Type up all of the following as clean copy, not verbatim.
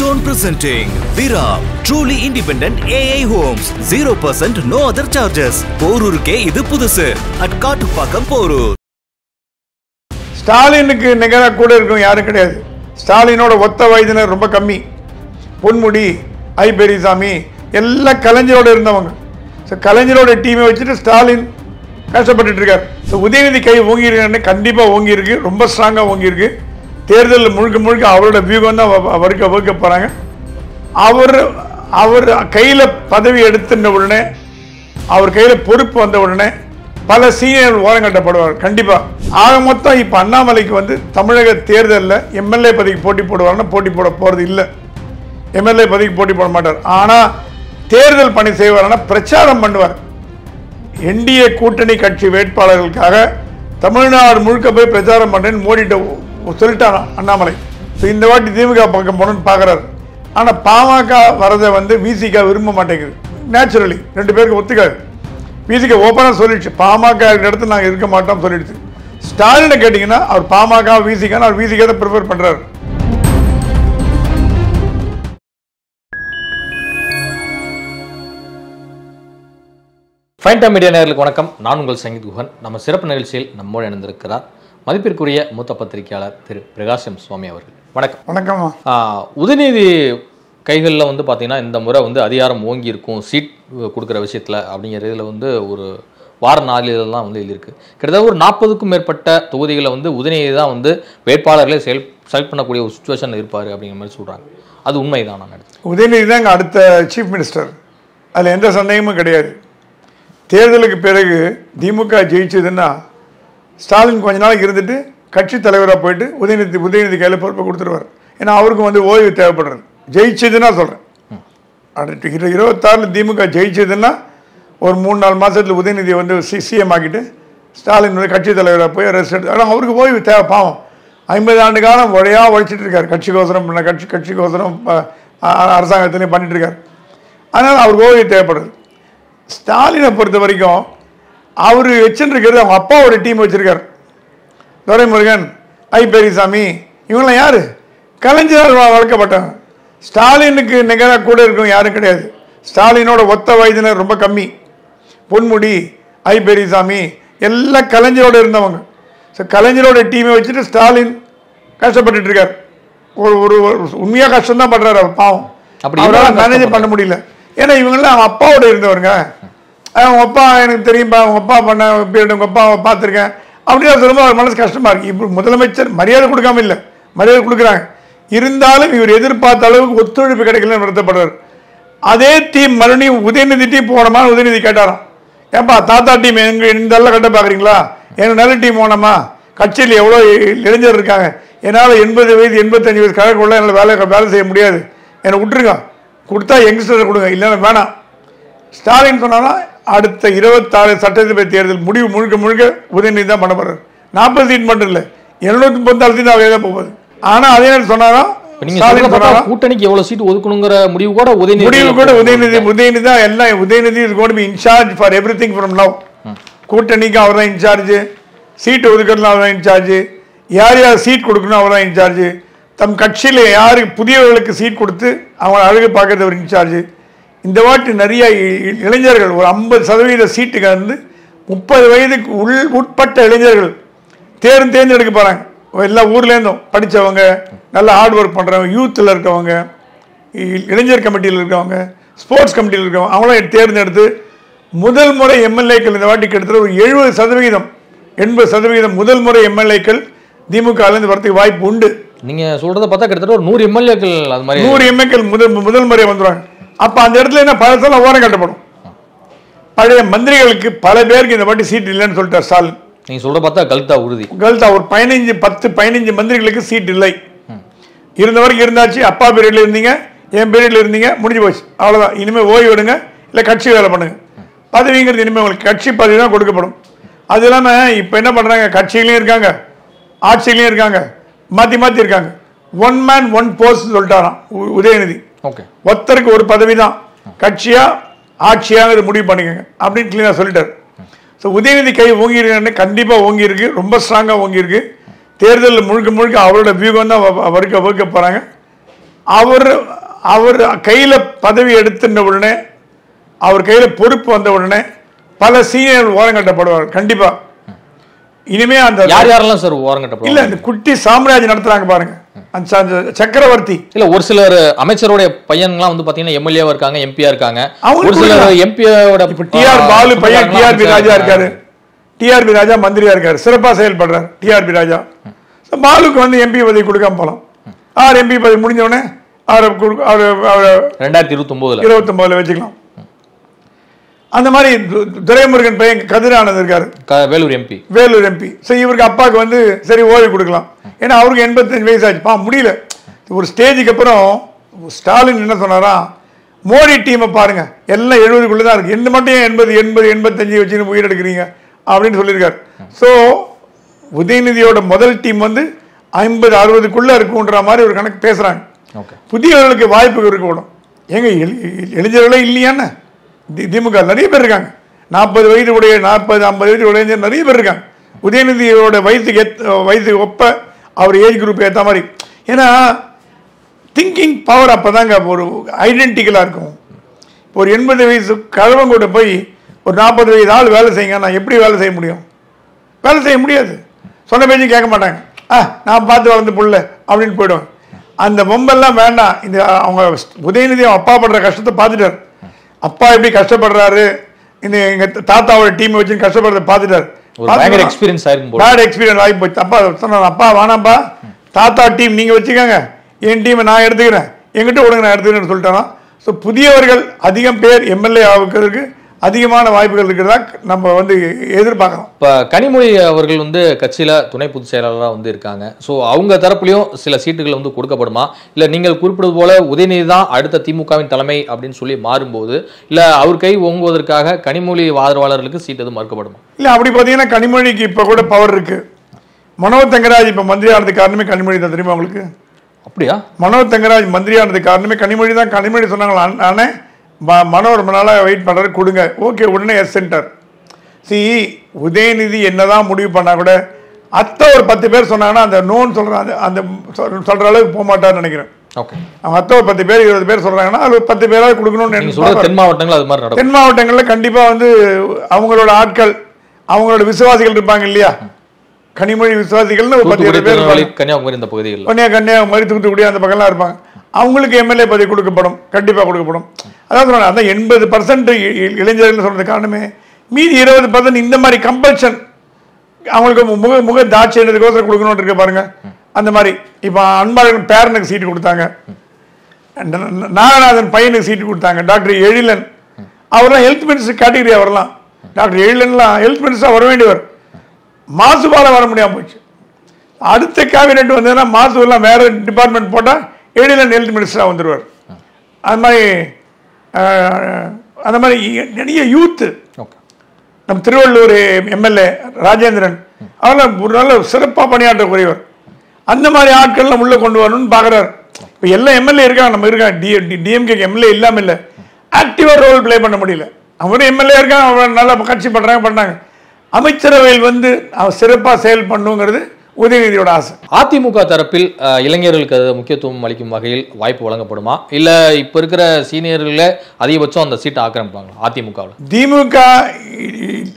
Keystone presenting Vira, truly independent AI homes. 0% no other charges. போரூருக்கே இது புதுசு. at Kattupakkam Porur. ஸ்டாலினுக்கு நிகரா கூட இருக்கும் யாரும் கிடையாது. ஸ்டாலினோட ஒத்த வயதினர் ரொம்ப கம்மி. பொன்முடி, ஐ பெரியசாமி எல்லாம் கலைஞரோட இருந்தவங்க. கலைஞரோட டீமை வச்சுட்டு ஸ்டாலின் கஷ்டப்பட்டு இருக்காரு. உதயநிதி கை ஓங்கி இருக்கு, கண்டிப்பா ஓங்கி இருக்கு, ரொம்ப ஸ்ட்ராங்கா ஓங்கி இருக்கு. தேர்தலில் முழுக்க முழுக்க அவரோட வியூகம் தான் வகுக்க போறாங்க. அவர் கையில் பதவி எடுத்துட்ட உடனே, அவர் கையில் பொறுப்பு வந்த உடனே பல சீனியர் ஓரம் கட்டப்படுவார் கண்டிப்பா. ஆக மொத்தம் இப்ப அண்ணாமலைக்கு வந்து தமிழக தேர்தலில் எம்எல்ஏ பதவிக்கு போட்டி போடுவார்னா போட்டி போட போறது இல்லை. எம்எல்ஏ பதவிக்கு போட்டி போட மாட்டார். ஆனா தேர்தல் பணி செய்வார்னா பிரச்சாரம் பண்ணுவார். என்டிஏ கூட்டணி கட்சி வேட்பாளர்களுக்காக தமிழ்நாடு முழுக்க போய் பிரச்சாரம் பண்றேன்னு மோடிட்ட சொல்லிட்டான் அண்ணாமலை. இந்த வாட்டி திமுக பக்கம் போகணும்னு பார்க்குறாரு. ஆனால் பாமக வரதை வந்து விசிக விரும்ப மாட்டேங்குது. நேச்சுரலி ரெண்டு பேருக்கு ஒத்துக்காது. விசிக ஓப்பனாக சொல்லிடுச்சு, பாமக இடத்துல நாங்கள் இருக்க மாட்டோம் சொல்லிடுச்சு. ஸ்டாலினை கேட்டிங்கன்னா அவர் பாமக விசிகான்னு அவர் விசிக தான் ப்ரிஃபர் பண்ணுறாரு. ஃபைன் டைம் மீடியா நேயர்களுக்கு வணக்கம். நான் உங்கள் சங்கீத் குஹன். நம்ம சிறப்பு நிகழ்ச்சியில் நம்மோடு இணைந்திருக்கிறார் மதிப்பிற்குரிய மூத்த பத்திரிகையாளர் திரு பிரகாஷம் சுவாமி அவர்கள். வணக்கம். வணக்கம். உதயநிதி கைகளில் வந்து பார்த்தீங்கன்னா இந்த முறை வந்து அதிகாரம் ஓங்கி இருக்கும் சீட் கொடுக்குற விஷயத்தில் அப்படிங்கிறதுல வந்து ஒரு வார நாளிலெல்லாம் வந்து எழுதியிருக்கு. கிட்டத்தட்ட ஒரு 40க்கும் மேற்பட்ட தொகுதிகளை வந்து உதயநிதி தான் வந்து வேட்பாளர்களே செலக்ட் பண்ணக்கூடிய ஒரு சுச்சுவேஷன் இருப்பார் அப்படிங்கிற மாதிரி சொல்கிறாங்க. அது உண்மைதான். நான் உதயநிதி தான் இங்கே அடுத்த சீஃப் மினிஸ்டர், அதில் எந்த சந்தேகமும் கிடையாது. தேர்தலுக்கு பிறகு திமுக ஜெயிச்சதுன்னா ஸ்டாலின் கொஞ்ச நாளைக்கு இருந்துட்டு கட்சி தலைவராக போயிட்டு உதயநிதி கையில் பொறுப்பை கொடுத்துருவார். ஏன்னா அவருக்கும் வந்து ஓய்வு தேவைப்படுறது. ஜெயிச்சதுன்னா சொல்கிறேன், அடுத்து 26 திமுக ஜெயிச்சதுன்னா ஒரு 3-4 மாதத்தில் உதயநிதியை வந்து சிஎம் ஆக்கிட்டு ஸ்டாலின் வந்து கட்சி தலைவராக போய் ரெஸ்ட் எடுத்து. ஆனால் அவருக்கு ஓய்வு தேவை. பாவம் 50 ஆண்டு காலம் உழைச்சிட்டு இருக்கார். கட்சிக்கோசரம் கட்சிக்கோசரம் அரசாங்கத்திலையும் பண்ணிட்டு இருக்கார். அதனால் அவருக்கு ஓய்வு தேவைப்படுறது. ஸ்டாலினை பொறுத்த வரைக்கும் அவர் வச்சுருக்கிறது அவங்க அப்பாவோட டீம் வச்சிருக்கார். துரைமுருகன், ஐ பெரியசாமி இவங்களாம் யார்? கலைஞர் வளர்க்கப்பட்டாங்க. ஸ்டாலினுக்கு நிகராக கூட இருக்கும் யாரும் கிடையாது. ஸ்டாலினோட ஒத்த வயதினர் ரொம்ப கம்மி. பொன்முடி, ஐ பெரியசாமி எல்லாம் கலைஞரோட இருந்தவங்க. கலைஞரோட டீமை வச்சுட்டு ஸ்டாலின் கஷ்டப்பட்டு இருக்கார். ஒரு உண்மையாக கஷ்டம்தான் பண்றாரு. அவர் பாவம், அவரால் மேனேஜ் பண்ண முடியல. ஏன்னா இவங்கெல்லாம் அவங்க அப்பாவோட இருந்தவருங்க. அவங்க அப்பா எனக்கு தெரியும்பா, அவங்க அப்பா பண்ண பீரியட் உங்கள் அப்பாவை பார்த்துருக்கேன் அப்படின்னு சொல்லும்போது அவர் மனசு கஷ்டமாக இருக்குது. இப்போ முதலமைச்சர் மரியாதை கொடுக்காம இல்லை, மரியாதை கொடுக்குறாங்க. இருந்தாலும் இவர் எதிர்பார்த்த அளவுக்கு ஒத்துழைப்பு கிடைக்கலன்னு வருத்தப்படுறாரு. அதே டீம் மறுபடியும் உதயநிதி டீம் போனோமா? உதயநிதி கேட்டாராம், ஏன்பா தாத்தா டீம் எங்கள் இந்த எல்லாம் கட்ட பார்க்குறீங்களா? எனக்கு நல்ல டீம் போனோமா? கட்சியில் எவ்வளோ இளைஞர் இருக்காங்க, என்னால் 80 வயது 85 வயது கணக்குள்ள என்னால் வேலை செய்ய முடியாது, என்னை விட்டுருங்க, கொடுத்தா யங்ஸ்டர் கொடுங்க, இல்லைன்னா வேணாம். ஸ்டாலின் சொன்னாலும் அடுத்த 26 சட்டசபை தேர்தல் முடிவு முழுக்க முழுக்க உதயநிதி தான் பண்ண போறாரு. 40 சீட் மட்டும் இல்லை, 734 சீட் அவையே தான் போகுது. ஆனால் அதே நேரம் சொன்னாலும் கூட்டணிக்கு எவ்வளவு சீட் ஒதுக்கணுங்கிற முடிவு கூட உதயநிதி தான் எல்லாம். Udhayanidhi is going to be in charge for everything from now. கூட்டணிக்கு அவர் தான் இன்சார்ஜ், சீட் ஒதுக்கிறதுல அவர் தான் இன்சார்ஜ், யார் யார் சீட் கொடுக்கணும் அவர் தான் இன்சார்ஜ், தம் கட்சியில் யாருக்கு புதியவர்களுக்கு சீட் கொடுத்து அவங்க அழகு பார்க்கறது ஒரு இன்சார்ஜ். இந்த வாட்டி நிறைய இளைஞர்கள் ஒரு 50% சீட்டுக்கு வந்து 30 வயதுக்கு உட்பட்ட இளைஞர்கள் தேர்ந்தெடுக்க போகிறாங்க. எல்லா ஊர்லேருந்தும் படித்தவங்க, நல்லா ஹார்ட் ஒர்க் பண்ணுறவங்க, யூத்தில் இருக்கவங்க, இளைஞர் கமிட்டியில் இருக்கவங்க, ஸ்போர்ட்ஸ் கமிட்டியில் இருக்கவங்க, அவங்களாம் தேர்ந்தெடுத்து முதல் முறை எம்எல்ஏக்கள் இந்த வாட்டி கிட்டத்தட்ட ஒரு 70% 80% முதல் முறை எம்எல்ஏக்கள் திமுகலேருந்து வரதுக்கு வாய்ப்பு உண்டு. நீங்க சொல்றத பார்த்தா கிட்டத்தட்ட ஒரு 100 எம்எல்ஏக்கள், அது மாதிரி 100 எம்எல்ஏக்கள் முதல் முறை வந்துடுவாங்க. அப்ப அந்த இடத்துல என்ன பழசெல்லாம் ஓரம் கட்டப்படும். பழைய மந்திரிகளுக்கு பல பேருக்கு இந்த வாட்டி சீட் இல்லைன்னு சொல்லிட்டார் ஸ்டாலின். நீங்க சொல்ற பார்த்தா கல்தா உறுதி. கல்தா ஒரு 10-15 மந்திரிகளுக்கு சீட் இல்லை. இருந்த வரைக்கும் இருந்தாச்சு. அப்பா பீரியட்ல இருந்தீங்க, என் பீரியட்ல இருந்தீங்க, முடிஞ்சு போச்சு, அவ்வளவுதான். இனிமே ஓய்வு எடுங்க, இல்லை கட்சி வேலை பண்ணுங்க. பதவிங்கிறது இனிமேல் உங்களுக்கு கட்சி பதவி தான் கொடுக்கப்படும். அது இல்லாம இப்ப என்ன பண்றாங்க, கட்சியிலையும் இருக்காங்க, ஆட்சியிலையும் இருக்காங்க, மாத்தி இருக்காங்க. 1 man 1 post சொல்லிட்டாராம் உதயநிதி. ஒருத்தருக்கு ஒரு பதவி தான், கட்சியா ஆட்சியாக முடிவு பண்ணிக்கங்க அப்படின்னு கிளீனா சொல்லிட்டாரு. உதயநிதி கை ஓங்கி இருக்கு, கண்டிப்பா ஓங்கி இருக்கு, ரொம்ப ஸ்ட்ராங்கா ஓங்கி இருக்கு. தேர்தலில் முழுக்க முழுக்க அவரோட வியூகம் தான் வகுக்க போறாங்க. அவர் கையில் பதவி எடுத்துட்ட உடனே, அவர் கையில் பொறுப்பு வந்த உடனே பல சீனியர்கள் ஓரங்கட்டப்படுவார் கண்டிப்பா. இனிமே அந்த யாரெல்லாம் சார் ஓரங்கட்டப்படுவாங்க? இல்ல, இந்த குட்டி சாம்ராஜ்யம் நடத்துறாங்க பாருங்க, அந்த சக்கரவர்த்தி. இல்ல, ஒரு சிலர் அமைச்சருடைய பையன்லாம் வந்து பாத்தீங்கன்னா எம்எல்ஏவா இருக்காங்க, எம்பியா இருக்காங்க. ஒரு சிலர் எம்பியோட டிஆர் பாலு பையன் டிஆர்பி ராஜா இருக்காரு. டிஆர்பி ராஜா மந்திரியா இருக்காரு, சிறப்பா செயல்படுறாரு டிஆர்பி ராஜா. பாலுக்கு வந்து எம்பி பதவி கொடுக்காம போலாம். எம்பி பதவி முடிஞ்ச உடனே 2029 வச்சுக்கலாம். அந்த மாதிரி துரைமுருகன் பையன் கதிரானந்த் இருக்காரு, வேலூர் எம்பி. சரி, இவருக்கு அப்பாவுக்கு வந்து சரி ஓய்வு கொடுக்கலாம், ஏன்னா அவருக்கு 85 வயசு ஆச்சு. முடியல. ஒரு ஸ்டேஜுக்கு அப்புறம் ஸ்டாலின் என்ன சொன்னாரா, மோடி டீமை பாருங்க எல்லாம் 70க்குள்ள தான் இருக்கு, என்ன மட்டும் 85 வச்சு உயிர் எடுக்கிறீங்க அப்படின்னு சொல்லியிருக்காரு. ஸோ உதயநிதியோட முதல் டீம் வந்து 50-60க்குள்ள இருக்குன்ற மாதிரி ஒரு கணக்கு பேசுறாங்க. புதியவர்களுக்கு வாய்ப்பு இருக்கணும். எங்க இளைஞர்களே இல்லையான்னு திமுக நிறைய பேர் இருக்காங்க. 40 வயது உடைய 40-50 வயது உடைய நிறைய பேர் இருக்காங்க. உதயநிதியோட வயசுக்கு ஒப்ப அவர் ஏஜ் குரூப் ஏற்ற மாதிரி. ஏன்னா திங்கிங் பவர் அப்போதாங்க ஒரு ஐடென்டிக்கலாக இருக்கும். இப்போ ஒரு 80 வயசு கழவங்கூட போய் ஒரு 40 வயது ஆள் வேலை செய்யுங்க, நான் எப்படி வேலை செய்ய முடியும்? வேலை செய்ய முடியாது. சொன்ன பேச்சும் கேட்க மாட்டாங்க. நான் பார்த்து வளர்ந்து புள்ள அப்படின்னு போயிடுவாங்க. அந்த பொம்பெல்லாம் வேண்டாம். இந்த அவங்க உதயநிதி அப்பா படுற கஷ்டத்தை பார்த்துட்டார். அப்பா எப்படி கஷ்டப்படுறாரு, இந்த எங்க தாத்தாவோட டீமை வச்சு கஷ்டப்படுறத பார்த்துட்டார். பேட் எக்ஸ்பீரியன்ஸ் ஆகி போச்சு. அப்பா சொன்னார், அப்பா வேணாம்பா, தாத்தா டீம் நீங்க வச்சுக்கோங்க, என் டீமை நான் எடுத்துக்கிறேன், எங்கிட்ட விடுங்க நான் எடுத்துக்கிறேன்னு சொல்லிட்டானா. ஸோ புதியவர்கள் அதிகம் பேர் எம்எல்ஏ ஆகுறதுக்கு அதிகமான வாய்ப்புகள் இருக்கிறதா நம்ம வந்து எதிர்பார்க்கலாம். இப்போ கனிமொழி அவர்கள் வந்து கட்சியில் துணை பொதுச் செயலாளராக வந்து இருக்காங்க. ஸோ அவங்க தரப்புலையும் சில சீட்டுகள் வந்து கொடுக்கப்படுமா, இல்லை நீங்கள் குறிப்பிடுவது போல உதயநிதி தான் அடுத்த திமுகவின் தலைமை அப்படின்னு சொல்லி மாறும்போது, இல்லை அவர் கை ஓங்குவதற்காக கனிமொழி ஆதரவாளர்களுக்கு சீட் எதுவும் மறுக்கப்படுமா? இல்லை, அப்படி பார்த்தீங்கன்னா கனிமொழிக்கு இப்போ கூட பவர் இருக்கு. மனோஜ் தங்கராஜ் இப்போ மந்திரி ஆனதுக்கு காரணமே கனிமொழி தான், தெரியுமா உங்களுக்கு? அப்படியா? மனோஜ் தங்கராஜ் மந்திரி ஆனதுக்கு காரணமே கனிமொழி தான். கனிமொழி சொன்னாங்களா, அண்ணே மனோ ரொம்ப நாளாக வெயிட் பண்ணுறாரு, கொடுங்க. ஓகே, உடனே எஸ் சென்டர். உதயநிதி என்னதான் முடிவு பண்ணா கூட அத்தை ஒரு 10 பேர் சொன்னாங்கன்னா அந்த நோன்னு சொல்கிறாங்க, அந்த சொல்கிற அளவுக்கு போக மாட்டார்னு நினைக்கிறேன். அவங்க அத்தை ஒரு 10 பேர் 20 பேர் சொல்கிறாங்கன்னா அது 10 பேராக கொடுக்கணும்னு நினைக்கிறேன். தென் மாவட்டங்களில் கண்டிப்பாக வந்து அவங்களோட ஆட்கள், அவங்களோட விசுவாசிகள் இருப்பாங்க இல்லையா, கனிமொழி விசுவாசிகள்னு ஒரு 10 பேர், கன்னியாகுமரி இந்த பகுதியில், கன்னியாகுமரி தூத்துக்குடி அந்த பக்கம்லாம் இருப்பாங்க. அவங்களுக்கு எம்எல்ஏ பதவி கொடுக்கப்படும், கண்டிப்பாக கொடுக்கப்படும். அதான் சொன்னாங்க, அதான் 80% இளைஞர்கள் சொல்றது காரணமே. மீதி 20% இந்த மாதிரி கம்பல்ஷன் அவங்களுக்கு முக தாட்சியத்துக்கோசரம் கொடுக்கணும்னு இருக்க பாருங்க. அந்த மாதிரி இப்போ அன்பாளன் பேரனுக்கு சீட்டு கொடுத்தாங்க, நாகநாதன் பையனுக்கு சீட்டு கொடுத்தாங்க. டாக்டர் எழிலன் அவர்லாம் ஹெல்த் மினிஸ்டர் கேட்டகரி, அவர்லாம் டாக்டர் எழிலன்லாம் ஹெல்த் மினிஸ்டராக வர வேண்டியவர், மாசுபால வர முடியாமல் போச்சு. அடுத்த கேபினெட் வந்ததுன்னா மாசுலாம் வேற டிபார்ட்மெண்ட் போட்டால் எழிலன் ஹெல்த் மினிஸ்டராக வந்துடுவார். அது மாதிரி அந்த மாதிரி நிறைய யூத்து, நம்ம திருவள்ளூர் எம்எல்ஏ ராஜேந்திரன் அவெல்லாம் ஒரு நல்ல சிறப்பாக பணியாற்றக்கூடியவர். அந்த மாதிரி ஆட்கள்லாம் உள்ளே கொண்டு வரணும்னு பார்க்குறாரு. இப்போ எல்லா எம்எல்ஏ இருக்காங்க, நம்ம இருக்காங்க, டிஎம்கே எம்எல்ஏ இல்லாமல் இல்லை, ஆக்டிவாக ரோல் பிளே பண்ண முடியல. அவரும் எம்எல்ஏ இருக்காங்க, அவங்க நல்லா கட்சி பண்ணாங்க. அமைச்சரவையில் வந்து அவர் சிறப்பாக செயல் பண்ணுங்கிறது உதயநிதியோட ஆசை. அதிமுக தரப்பில் இளைஞர்களுக்கு முக்கியத்துவம் அளிக்கும் வகையில் வாய்ப்பு வழங்கப்படுமா, இல்லை இப்போ இருக்கிற சீனியர்களை அதிகபட்சம் அந்த சீட்டை ஆக்கிரமிப்பாங்களா அதிமுகவில்? திமுக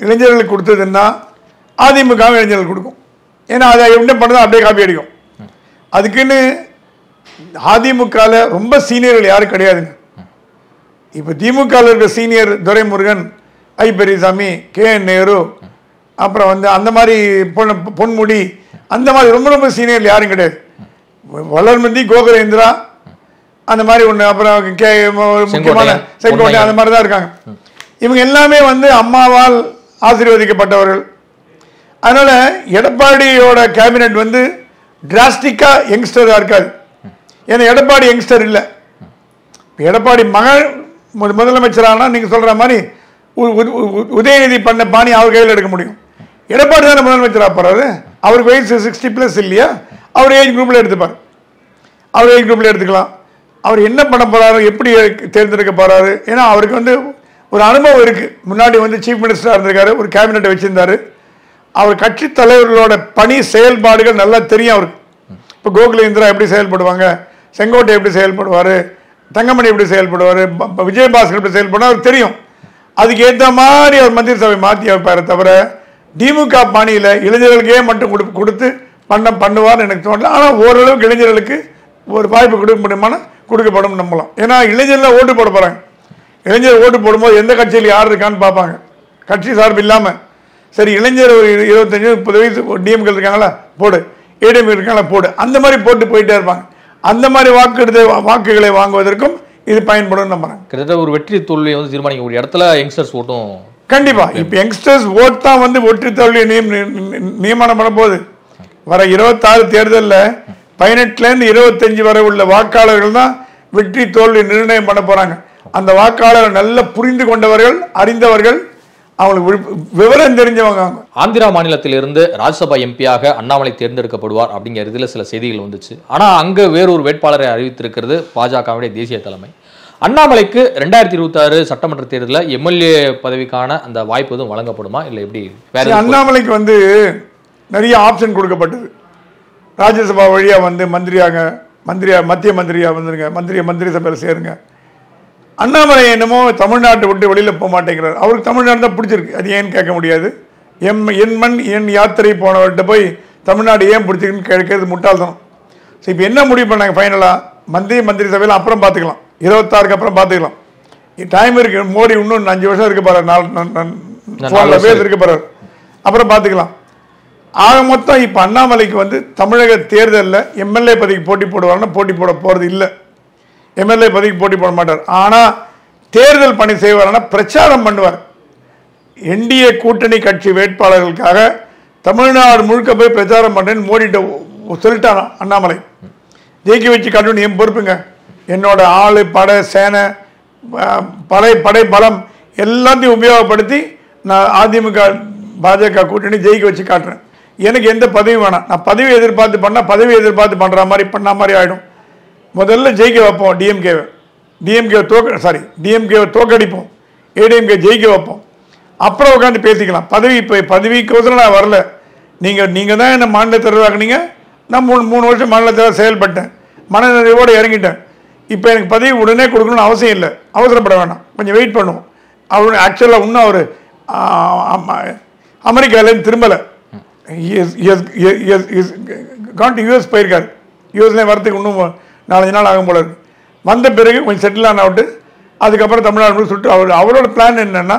இளைஞர்களுக்கு கொடுத்ததுன்னா அதிமுக இளைஞர்கள் கொடுக்கும். ஏன்னா அதை என்ன பண்ணதான் அப்படியே காப்பி அடிக்கும். அதுக்குன்னு அதிமுகவில் ரொம்ப சீனியர்கள் யாரும் கிடையாதுங்க. இப்போ திமுகவில் இருக்கிற சீனியர் துரைமுருகன், ஐ பெரியசாமி, KN நேரு, அப்புறம் வந்து அந்த மாதிரி பொன்முடி, அந்த மாதிரி ரொம்ப ரொம்ப சீனியர் யாரும் கிடையாது. வளர்மதி, கோகுலேந்திரா, அந்த மாதிரி ஒன்று, அப்புறம் முக்கியமான செங்கோட்டை, அந்த மாதிரி தான் இருக்காங்க. இவங்க எல்லாமே வந்து அம்மாவால் ஆசீர்வதிக்கப்பட்டவர்கள். அதனால எடப்பாடியோட கேபினெட் வந்து டிராஸ்டிக்கா யங்ஸ்டராக இருக்காது. ஏன்னா எடப்பாடி யங்ஸ்டர் இல்லை. எடப்பாடி மகள் முதலமைச்சரானா நீங்க சொல்ற மாதிரி உதயநிதி பண்ண பாணி அவர் கையில் எடுக்க முடியும். எடப்பாடி தானே முதலமைச்சராக போறாரு, அவருக்கு வயசு 60+ இல்லையா, அவர் ஏஜ் குரூப்ல எடுத்துப்பார், அவர் ஏஜ் குரூப்ல எடுத்துக்கலாம். அவர் என்ன பண்ண போறாரு, எப்படி தேர்ந்தெடுக்க போறாரு, ஏன்னா அவருக்கு வந்து ஒரு அனுபவம் இருக்கு. முன்னாடி வந்து சீஃப் மினிஸ்டராக இருந்திருக்காரு, ஒரு கேபினெட்டை வச்சிருந்தாரு. அவர் கட்சி தலைவர்களோட பணி செயல்பாடுகள் நல்லா தெரியும் அவருக்கு. இப்போ கோகுலேந்திரா எப்படி செயல்படுவாங்க, செங்கோட்டை எப்படி செயல்படுவார், தங்கமணி எப்படி செயல்படுவார், விஜயபாஸ்கர் எப்படி செயல்படுவார் அவருக்கு தெரியும். அதுக்கு ஏற்ற மாதிரி அவர் மந்திரி சபை மாற்றி வைப்பார். தவிர திமுக பாணியில் இளைஞர்களுக்கே மட்டும் கொடுத்து பண்ணுவார்னு எனக்கு தோணல. ஆனால் ஓரளவுக்கு இளைஞர்களுக்கு ஒரு வாய்ப்பு கொடுக்க முடியுமான கொடுக்கப்படும் நம்பலாம். ஏன்னா இளைஞர்கள் ஓட்டு போட போகிறாங்க. இளைஞர் ஓட்டு போடும்போது எந்த கட்சியில் யார் இருக்கான்னு பார்ப்பாங்க. கட்சி சார்பு இல்லாமல் சரி இளைஞர் ஒரு 25-30 வயசு டிஎம்கே இருக்காங்களா போடு, ஏடிஎம்கே இருக்காங்களா போடு, அந்த மாதிரி போட்டு போயிட்டே இருப்பாங்க. அந்த மாதிரி வாக்குகளை வாங்குவதற்கும் இது பயன்படும் நம்புறேன். கிட்டத்தட்ட ஒரு வெற்றி தோல்வியை வந்து தீர்மானிக்கக்கூடிய இடத்துல யங்ஸ்டர்ஸ் ஓட்டும் கண்டிப்பா. இப்போ யங்ஸ்டர்ஸ் ஓட் தான் வந்து வெற்றி தோல்வியை நியமனம் பண்ண போகுது. வர 26 தேர்தலில் 18லேருந்து 25 வரை உள்ள வாக்காளர்கள் தான் வெற்றி தோல்வி நிர்ணயம் பண்ண போறாங்க. அந்த வாக்காளர்கள் நல்ல புரிந்து கொண்டவர்கள், அறிந்தவர்கள், அவங்களுக்கு விவரம் தெரிஞ்சவங்க. ஆந்திரா மாநிலத்திலிருந்து ராஜ்யசபா எம்பியாக அண்ணாமலை தேர்ந்தெடுக்கப்படுவார் அப்படிங்கிறதுல சில செய்திகள் வந்துச்சு. ஆனா அங்க வேறொரு வேட்பாளரை அறிவித்திருக்கிறது பாஜகவுடைய தேசிய தலைமை. அண்ணாமலைக்கு 2026 சட்டமன்ற தேர்தலில் எம்எல்ஏ பதவிக்கான அந்த வாய்ப்பு எதுவும் வழங்கப்படுமா இல்லை எப்படி? அண்ணாமலைக்கு வந்து நிறைய ஆப்ஷன் கொடுக்கப்பட்டது. ராஜ்யசபா வழியா வந்து மத்திய மந்திரியா வந்துருங்க, மந்திரி சபையில் சேருங்க. அண்ணாமலை என்னமோ தமிழ்நாட்டை விட்டு வெளியில் போக மாட்டேங்கிறார். அவருக்கு தமிழ்நாடு தான் பிடிச்சிருக்கு. அது ஏன்னு கேட்க முடியாது. என் மண் என் யாத்திரை போனவர்கிட்ட போய் தமிழ்நாடு ஏன் பிடிச்சிருக்குன்னு கேட்கறது முட்டாள்தனம். ஸோ இப்போ என்ன முடிவு பண்ணாங்க ஃபைனலாக? மந்திரி சபையில் அப்புறம் பார்த்துக்கலாம், 26க்கு அப்புறம் பார்த்துக்கலாம். டைம் இருக்கு. மோடி இன்னும் 5 வருஷம் இருக்க போறாரு, 4 பேர் இருக்க போறாரு, அப்புறம் பார்த்துக்கலாம். ஆக மொத்தம் இப்போ அண்ணாமலைக்கு வந்து தமிழக தேர்தலில் எம்எல்ஏ பதவிக்கு போட்டி போடுவார்னா போட்டி போட போகிறது இல்லை. எம்எல்ஏ பதவிக்கு போட்டி போட மாட்டார். ஆனால் தேர்தல் பணி செய்வார்னா பிரச்சாரம் பண்ணுவார். என்டிஏ கூட்டணி கட்சி வேட்பாளர்களுக்காக தமிழ்நாடு முழுக்க போய் பிரச்சாரம் பண்ணுறேன்னு மோடிட்ட சொல்லிட்டான் அண்ணாமலை. ஜெயிக்க வச்சு காட்டணும் என் பொறுப்புங்க, என்னோட ஆளு படை சேனை படை பலம் எல்லாத்தையும் உபயோகப்படுத்தி நான் அதிமுக பாஜக கூட்டணி ஜெயிக்க வச்சு காட்டுறேன். எனக்கு எந்த பதவியும் வேணாம். நான் பதவி எதிர்பார்த்து பண்ணுற மாதிரி பண்ண மாதிரி ஆகிடும். முதல்ல ஜெயிக்க வைப்போம் டிஎம்கேவை தோக்கடிப்போம், ஏடிஎம்கே ஜெயிக்க வைப்போம், அப்புறம் உட்காந்து பேசிக்கலாம். பதவிக்கோசரம் நான் வரல. நீங்கள் தான் என்ன மாநில தலைவராக்குனீங்க. நான் 3 வருஷம் மாநில தலைவர் செயல்பட்டேன், மனநிறைவோடு இறங்கிட்டேன். இப்போ எனக்கு பதவி உடனே கொடுக்கணும்னு அவசியம் இல்லை, அவசரப்பட வேண்டாம், கொஞ்சம் வெயிட் பண்ணுவோம். அவர் ஆக்சுவலாக இன்னும் அவர் அமெரிக்காவிலேருந்து திரும்பலை, யூஎஸ் போயிருக்காரு. யூஎஸ்லேயும் வரத்துக்கு இன்னும் 4-5 நாள் ஆகும் போல இருக்கு. வந்த பிறகு கொஞ்சம் செட்டில் ஆன விட்டு அதுக்கப்புறம் தமிழ்நாடு முழுக்க அவரோட பிளான் என்னன்னா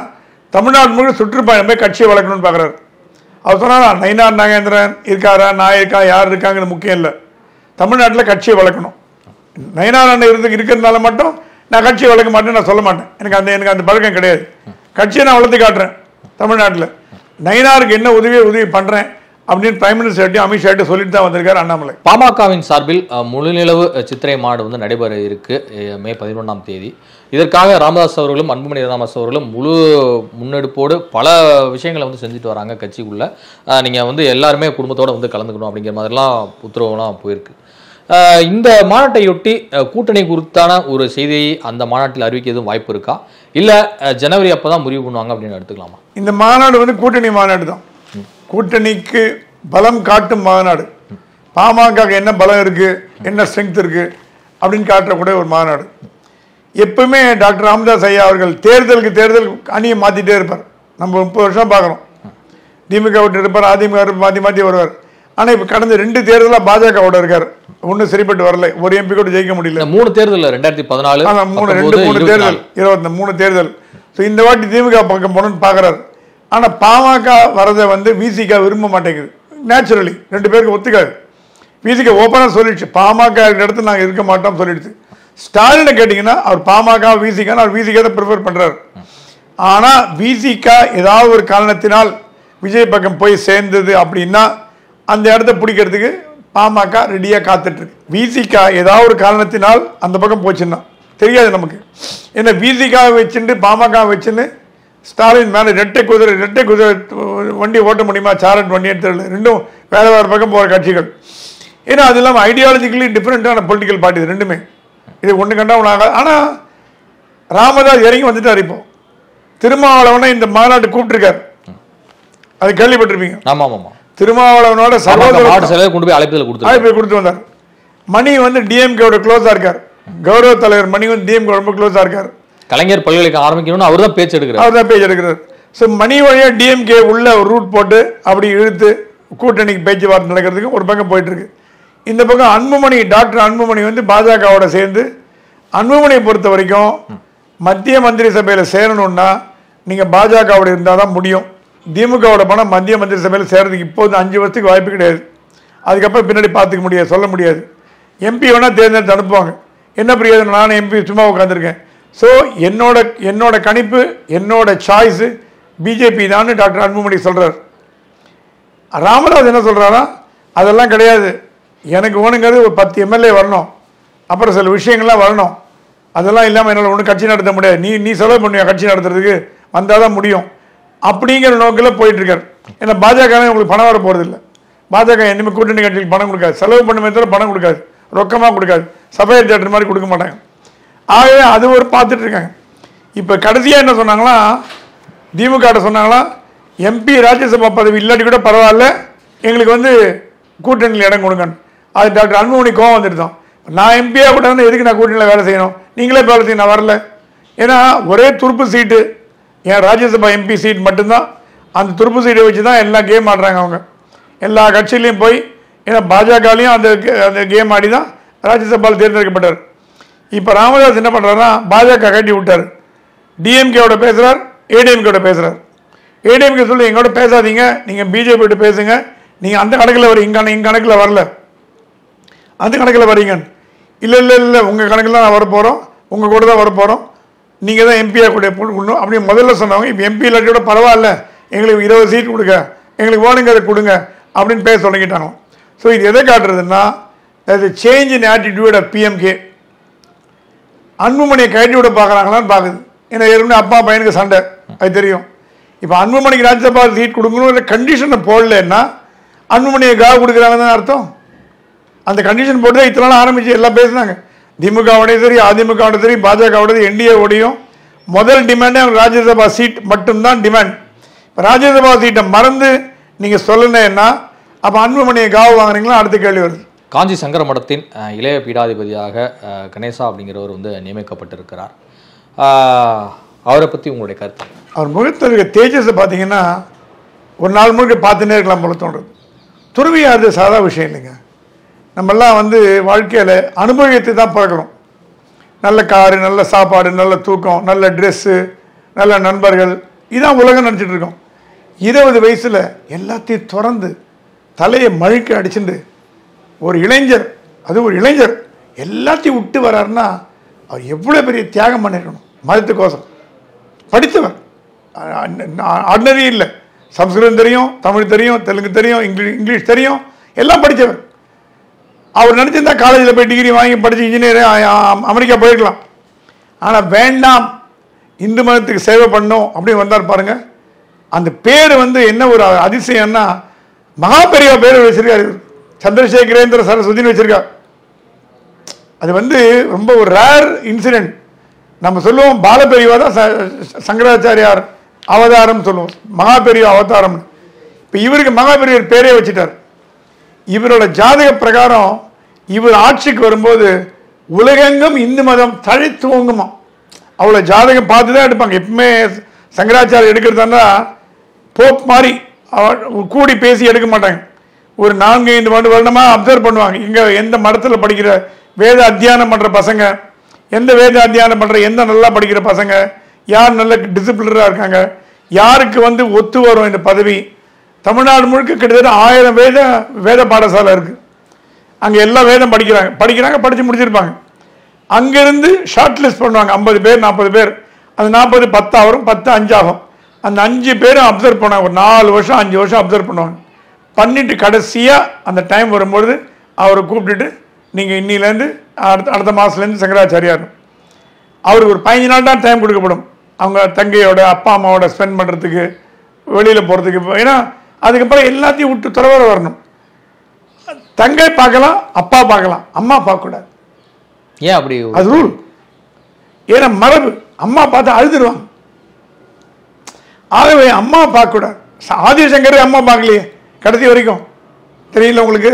தமிழ்நாடு முழுக்க சுற்றுப்பயணம் போய் கட்சியை வளர்க்கணும்னு பார்க்குறாரு. அவர் சொன்னால் நயினார் நாகேந்திரன் இருக்காரா, நான் இருக்கா, யார் இருக்காங்கிறது முக்கியம் இல்லை, தமிழ்நாட்டில் கட்சியை வளர்க்கணும். நயினார் அண்ணன் இருக்கிறதுனால மட்டும் நான் கட்சியை வளர்க்க மாட்டேன்னு நான் சொல்ல மாட்டேன். எனக்கு அந்த பழக்கம் கிடையாது. கட்சியை நான் வளர்த்து காட்டுறேன். தமிழ்நாட்டில் நயினாருக்கு என்ன உதவி பண்ணுறேன் அப்படின்னு பிரைம் மினிஸ்டர் அமித்ஷா சொல்லிட்டு தான் வந்திருக்காரு அண்ணாமலை. பாமகவின் சார்பில் முழுநிலவு சித்திரை மாடு வந்து நடைபெற இருக்கு மே 11ஆம் தேதி. இதற்காக ராமதாஸ் அவர்களும் அன்புமணி ராமதாஸ் அவர்களும் முழு முன்னெடுப்போடு பல விஷயங்களை வந்து செஞ்சுட்டு வராங்க. கட்சிக்குள்ள நீங்கள் வந்து எல்லாருமே குடும்பத்தோடு வந்து கலந்துக்கணும் அப்படிங்கிற மாதிரிலாம் உத்தரவுலாம் போயிருக்கு. இந்த மாநாட்டையொட்டி கூட்டணி குறித்தான ஒரு செய்தியை அந்த மாநாட்டில் அறிவிக்க எதுவும் வாய்ப்பு இருக்கா, இல்லை ஜனவரி அப்போ தான் முடிவு பண்ணுவாங்க அப்படின்னு எடுத்துக்கலாமா? இந்த மாநாடு வந்து கூட்டணி மாநாடு தான். கூட்டணிக்கு பலம் காட்டும் மாநாடு. பாமக என்ன பலம் இருக்கு, என்ன ஸ்ட்ரென்த் இருக்கு அப்படின்னு காட்டக்கூடிய ஒரு மாநாடு. எப்பவுமே டாக்டர் ராமதாஸ் ஐயா அவர்கள் தேர்தல் அணியை மாத்திட்டே இருப்பார். நம்ம 30 வருஷம் பார்க்குறோம். திமுக விட்டு இருப்பார், அதிமுக மாற்றி வருவார். ஆனால் இப்போ கடந்த 2 தேர்தலாக பாஜகவோட இருக்கார். ஒன்றும் சரிப்பட்டு வரல, ஒரு எம்பி கூட ஜெயிக்க முடியல. 3 தேர்தல் 2014 3 தேர்தல் 23 தேர்தல். ஸோ இந்த வாட்டி திமுக பக்கம் போகணும்னு பார்க்குறாரு. ஆனால் பாமக வரதை வந்து விசிக விரும்ப மாட்டேங்குது. நேச்சுரலி 2 பேருக்கு ஒத்துக்காது. விசிக ஓப்பனாக சொல்லிடுச்சு, பாமக இடத்துல நாங்கள் இருக்க மாட்டோம் சொல்லிடுச்சு. ஸ்டாலினை கேட்டிங்கன்னா அவர் பாமக விசிகான்னு அவர் விசிக தான் ப்ரிஃபர் பண்ணுறாரு. ஆனால் விசிக ஏதாவது ஒரு காரணத்தினால் விஜய் பக்கம் போய் சேர்ந்தது அப்படின்னா அந்த இடத்த பிடிக்கிறதுக்கு பாமக ரெடியாக காத்துட்ருக்கு. விசிக ஏதாவது ஒரு காரணத்தினால் அந்த பக்கம் போச்சுன்னா தெரியாது நமக்கு. ஏன்னா விசிகாவை வச்சுட்டு பாமக வச்சுன்னு ஸ்டாலின் மேலே ரெட்டை குதிரை வண்டி ஓட்ட முடியுமா? சாரட் வண்டி எடுத்து ரெண்டும் வேறு பக்கம் போகிற கட்சிகள். ஏன்னா அது இல்லாமல் ஐடியாலஜிக்கலி டிஃப்ரெண்ட்டான பொலிட்டிக்கல் பார்ட்டி ரெண்டுமே. இது ஒன்று கண்டா ஒன்று ஆகாது. ஆனால் ராமதாஸ் இறங்கி வந்துட்டார். இப்போ திருமாவளவனை இந்த மாநாட்டு கூப்பிட்டுருக்காரு, அது கேள்விப்பட்டிருப்பீங்க. ஆமாம் ஆமாம். திருமாவளவனோட சகோதரர் கொண்டு போய் அழைப்பு கொடுத்து வந்தார். மணி வந்து டிஎம்கேவோட க்ளோஸாக இருக்கார். கௌரவ தலைவர் மணி வந்து டிஎம்கே ரொம்ப க்ளோஸாக இருக்கார். கலைஞர் பல்கலைக்கழகம் ஆரம்பிக்கணும்னு அவர் தான் பேச்சு எடுக்கிறார். ஸோ மணி வழியாக டிஎம்கே உள்ள ஒரு ரூட் போட்டு அப்படி இழுத்து கூட்டணிக்கு பேச்சுவார்த்தை நடக்கிறதுக்கு ஒரு பக்கம் போயிட்டுருக்கு. இந்த பக்கம் அன்புமணி, டாக்டர் அன்புமணி வந்து பாஜகவோட சேர்ந்து, அன்புமணியை பொறுத்த வரைக்கும் மத்திய மந்திரி சபையில் சேரணும்னா நீங்கள் பாஜகவோட இருந்தால் தான் முடியும். திமுகவோட பணம் மத்திய மந்திரி சபையில் சேர்றதுக்கு இப்போது 5 வருஷத்துக்கு வாய்ப்பு கிடையாது. அதுக்கப்புறம் பின்னாடி பார்த்துக்க முடியாது, சொல்ல முடியாது. எம்பி வேணால் தேர்ந்தெடுத்து அனுப்புவாங்க. என்ன பிரயோஜனம்? நானும் எம்பி சும்மா உட்காந்துருக்கேன். ஸோ என்னோட கணிப்பு, என்னோட சாய்ஸு பிஜேபி தான் டாக்டர் அன்புமணி சொல்கிறார். ராமதாஸ் என்ன சொல்கிறாரா, அதெல்லாம் கிடையாது, எனக்கு வேணுங்கிறது ஒரு 10 எம்எல்ஏ வரணும், அப்புறம் சில விஷயங்கள்லாம் வரணும், அதெல்லாம் இல்லாமல் என்னால் ஒன்றும் கட்சி நடத்த முடியாது, நீ செலவு பண்ணுவியா கட்சி நடத்துறதுக்கு, வந்தால் தான் முடியும் அப்படிங்கிற நோக்கில் போயிட்டுருக்கார். ஏன்னா பாஜக உங்களுக்கு பணம் வர போகிறது இல்லை. பாஜக இனிமேல் கூட்டணி கட்சிக்கு பணம் கொடுக்காது, செலவு பண்ணுமே தவிர பணம் கொடுக்காது, ரொக்கமாக கொடுக்காது, சஃபையர் தியேட்டர் மாதிரி கொடுக்க மாட்டாங்க. ஆகவே அது ஒரு பார்த்துட்டு இருக்காங்க. இப்போ கடைசியாக என்ன சொன்னாங்களா, திமுக சொன்னாங்களா, எம்பி ராஜ்யசபா பதவி இல்லாட்டி கூட பரவாயில்ல, எங்களுக்கு வந்து கூட்டணியில் இடம் கொடுங்கன்னு. அது டாக்டர் அன்புமணி கோவம் வந்துட்டு, நான் எம்பியாக கூட எதுக்கு நான் கூட்டணியில் வேலை செய்யணும், நீங்களே வேலை செய்ய, நான் வரல. ஏன்னா ஒரே துருப்பு சீட்டு, என் ராஜ்யசபா எம்பி சீட் மட்டும்தான். அந்த துருப்பு சீட்டை வச்சு தான் எல்லாம் கேம் ஆடுறாங்க அவங்க, எல்லா கட்சியிலையும் போய். ஏன்னா பாஜகலையும் அந்த கேம் ஆடி தான் ராஜ்யசபாவில் தேர்ந்தெடுக்கப்பட்டார். இப்போ ராமதாஸ் என்ன பண்ணுறாருன்னா, பாஜக கட்டி விட்டார், டிஎம்கேவோட பேசுகிறார், ஏடிஎம்கேவோட பேசுகிறார். ஏடிஎம்கே சொல்லி எங்களோட பேசாதீங்க, நீங்கள் பிஜேபியோட பேசுங்க, நீங்கள் அந்த கணக்கில் வரீங்க, எங்கள் கணக்கில் வரல, அந்த கணக்கில் வரீங்கன்னு. இல்லை உங்கள் கணக்கில் தான் வரப்போகிறோம், உங்கள் கூட தான் வரப்போகிறோம், நீங்கள் தான் எம்பியாக கூட கொடுக்கணும் அப்படின்னு முதல்ல சொன்னவங்க. இப்போ எம்பி இல்லாட்டியோட பரவாயில்ல, எங்களுக்கு 20 சீட் கொடுங்க, எங்களுக்கு வேணுங்கிறத கொடுங்க அப்படின்னு பேச தொடங்கிட்டாங்க. ஸோ இது எதை காட்டுறதுன்னா, change in attitude of PMK. அன்புமணியை கட்டி விட பார்க்குறாங்களான்னு பார்க்குது. ஏன்னா ஏற்கனவே அப்பா பையனுக்கு சண்டை, அது தெரியும். இப்போ அன்புமணிக்கு ராஜ்யசபா சீட் கொடுக்கணுன்ற கண்டிஷனை போடலன்னா அன்புமணியை காவ கொடுக்குறாங்கன்னு தான் அர்த்தம். அந்த கண்டிஷன் போட்டு தான் இத்தனை நாள் ஆரம்பித்து எல்லாம் பேசுனாங்க. திமுகவோடையும் சரி, அதிமுகவோட சரி, பாஜகவோடது, என்டிஏவோடையும் முதல் டிமாண்டே அவங்க ராஜ்யசபா சீட் மட்டும்தான் டிமாண்ட். இப்போ ராஜ்யசபா சீட்டை மறந்து நீங்கள் சொல்லணுன்னா அப்போ அன்புமணியை காவ வாங்குறீங்களா, அடுத்த கேள்வி வருது. காஞ்சி சங்கர மடத்தின் இளைய பீடாதிபதியாக கணேசா அப்படிங்கிறவர் வந்து நியமிக்கப்பட்டிருக்கிறார். அவரை பற்றி உங்களுடைய கருத்து? அவர் முகத்தில் இருக்க தேஜஸை பார்த்தீங்கன்னா ஒரு நாள் முழுக்க பார்த்துன்னே இருக்கலாம் போல தோன்றது. துறவியாவது சாதா விஷயம் இல்லைங்க. நம்மெல்லாம் வந்து வாழ்க்கையில் அனுபவித்து தான் பிறக்கிறோம். நல்ல காரு, நல்ல சாப்பாடு, நல்ல தூக்கம், நல்ல ட்ரெஸ்ஸு, நல்ல நண்பர்கள், இதான் உலகம் நினச்சிட்டு இருக்கோம். 20 வயசில் எல்லாத்தையும் திறந்து தலையை மழுக்க அடிச்சுட்டு ஒரு இளைஞர், அது ஒரு இளைஞர் எல்லாத்தையும் விட்டு வர்றாருன்னா அவர் எவ்வளோ பெரிய தியாகம் பண்ணிருக்கணும். மதத்துக்கோசம் படித்தவர், ஆர்டினரி இல்லை, சம்ஸ்கிருதம் தெரியும், தமிழ் தெரியும், தெலுங்கு தெரியும், இங்கிலீஷ் தெரியும், எல்லாம் படித்தவர். அவர் நினச்சிருந்தா காலேஜில் போய் டிகிரி வாங்கி படித்து இன்ஜினியர் அமெரிக்கா போயிருக்கலாம். ஆனால் வேண்டாம், இந்து மதத்துக்கு சேவை பண்ணோம் அப்படின்னு வந்தார் பாருங்கள். அந்த பேர் வந்து என்ன ஒரு அதிசயம்னா, மகா பெரியவா பேர் வச்சிருக்காரு, சந்திரசேகரேந்திர சரஸ்வதினு வச்சிருக்கார். அது வந்து ரொம்ப ஒரு ரேர் இன்சிடென்ட். நம்ம சொல்லுவோம் பாலபெரியவா தான் சங்கராச்சாரியார் அவதாரம் சொல்லுவோம், மகா பெரியவா அவதாரம். இப்போ இவருக்கு மகா பெரியவர் பேரே வச்சுட்டார். இவரோட ஜாதக பிரகாரம் இவர் ஆட்சிக்கு வரும்போது உலகெங்கும் இந்து மதம் தழைத்துவங்குமா. அவ்வளோ ஜாதகம் பார்த்து தான் எடுப்பாங்க. எப்பவுமே சங்கராச்சாரியம் எடுக்கிறதா போப் மாதிரி கூடி பேசி எடுக்க மாட்டாங்க. ஒரு 4-5 வருடமாக அப்சர்வ் பண்ணுவாங்க. இங்கே எந்த மடத்தில் படிக்கிற வேத அத்தியானம் பண்ணுற பசங்க, எந்த வேத அத்தியானம் பண்ணுற, எந்த நல்லா படிக்கிற பசங்க, யார் நல்ல டிசிப்ளினராக இருக்காங்க, யாருக்கு வந்து ஒத்து வரும் இந்த பதவி. தமிழ்நாடு முழுக்க கிட்டத்தட்ட 1000 வேத பாடசாலை இருக்குது. அங்கே எல்லா வேதம் படிக்கிறாங்க, படித்து முடிச்சிருப்பாங்க. அங்கேருந்து ஷார்ட் லிஸ்ட் பண்ணுவாங்க, 50 பேர் 40 பேர். அந்த 40 10 ஆகும், 10 5 ஆகும். அந்த 5 பேரும் அப்சர்வ் பண்ணுவாங்க. ஒரு 4 வருஷம் 5 வருஷம் அப்சர்வ் பண்ணுவாங்க. பண்ணிட்டு கடைசியாக அந்த டைம் வரும்பொழுது அவரை கூப்பிட்டுட்டு, நீங்கள் இன்னிலேருந்து அடுத்த மாதத்துலேருந்து சங்கராச்சாரியார், அவருக்கு ஒரு 15 நாள் தான் டைம் கொடுக்கப்படும். அவங்க தங்கையோட அப்பா அம்மாவோட ஸ்பெண்ட் பண்ணுறதுக்கு, வெளியில் போகிறதுக்கு. ஏன்னா அதுக்கப்புறம் எல்லாத்தையும் விட்டு துறவர வரணும். தங்கை பார்க்கலாம், அப்பா பார்க்கலாம், அம்மா பார்க்கக்கூடாது. ஏன் அப்படி? அது ரூல். ஏன்னா மரபு. அம்மா பார்த்து அழுதுருவாங்க. ஆகவே அம்மா பார்க்கக்கூடாது. ஆதிசங்கரே அம்மா பார்க்கலையே கடைசி வரைக்கும், தெரியல உங்களுக்கு.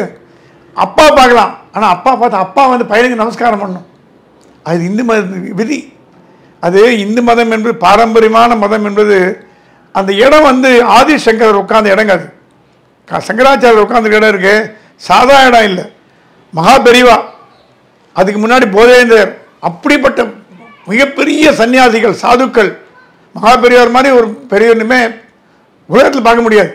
அப்பா பார்க்கலாம், ஆனால் அப்பா பார்த்து அப்பா வந்து பையனுக்கு நமஸ்காரம் பண்ணணும். அது இந்து மத விதி. அது இந்து மதம் என்பது பாரம்பரியமான மதம் என்பது அந்த இடம் வந்து ஆதிசங்கரர் உட்கார்ந்த இடங்க. அது சங்கராச்சாரியர் உட்கார்ந்த இடம் இருக்கு, சாதா இடம் இல்லை, மகா பெரிவா, அதுக்கு முன்னாடி போதேந்திரர், அப்படிப்பட்ட மிகப்பெரிய சன்னியாசிகள் சாதுக்கள், மகா பெரியவர் மாதிரி ஒரு பெரியவருமே உலகத்தில் பார்க்க முடியாது.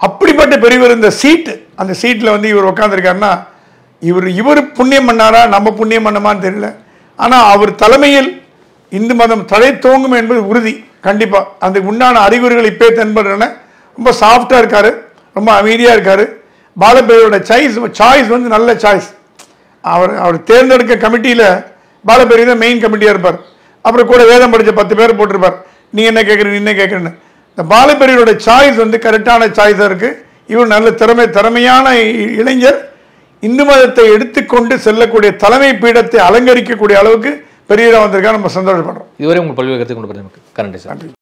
அப்படிப்பட்ட பெரியவர் இந்த சீட்டு, அந்த சீட்டில் வந்து இவர் உட்காந்துருக்காருன்னா இவர் புண்ணியம் பண்ணாரா நம்ம புண்ணியம் பண்ணமான்னு தெரியல. ஆனால் அவர் தலைமையில் இந்து மதம் தலை தோங்கும் என்பது உறுதி. கண்டிப்பாக அதுக்கு உண்டான அறிகுறிகள் இப்போ தென்படுறன. ரொம்ப சாஃப்டாக இருக்கார், ரொம்ப அமைதியாக இருக்கார். பாலபெரியரோட சாய்ஸ் வந்து நல்ல சாய்ஸ். அவர் தேர்ந்தெடுக்க கமிட்டியில் பாலபெரிய தான் மெயின் கமிட்டியாக இருப்பார். அப்புறம் கூட வேதம் படித்த 10 பேர் போட்டிருப்பார், நீ என்ன கேட்குற நீ என்ன கேட்குறேன்னு. இந்த பாலபெரியரோட சாய்ஸ் வந்து கரெக்டான சாய்ஸாக இருக்குது. இவர் நல்ல திறமையான இளைஞர். இந்து மதத்தை எடுத்துக்கொண்டு செல்லக்கூடிய தலைமை பீடத்தை அலங்கரிக்கக்கூடிய அளவுக்கு பெரியவராக வந்திருக்கா. நம்ம சந்தோஷப்படுறோம். இதுவரை உங்கள் பல்வேறு கருத்தை கொண்டு போகிறது கரண்ட் சார்.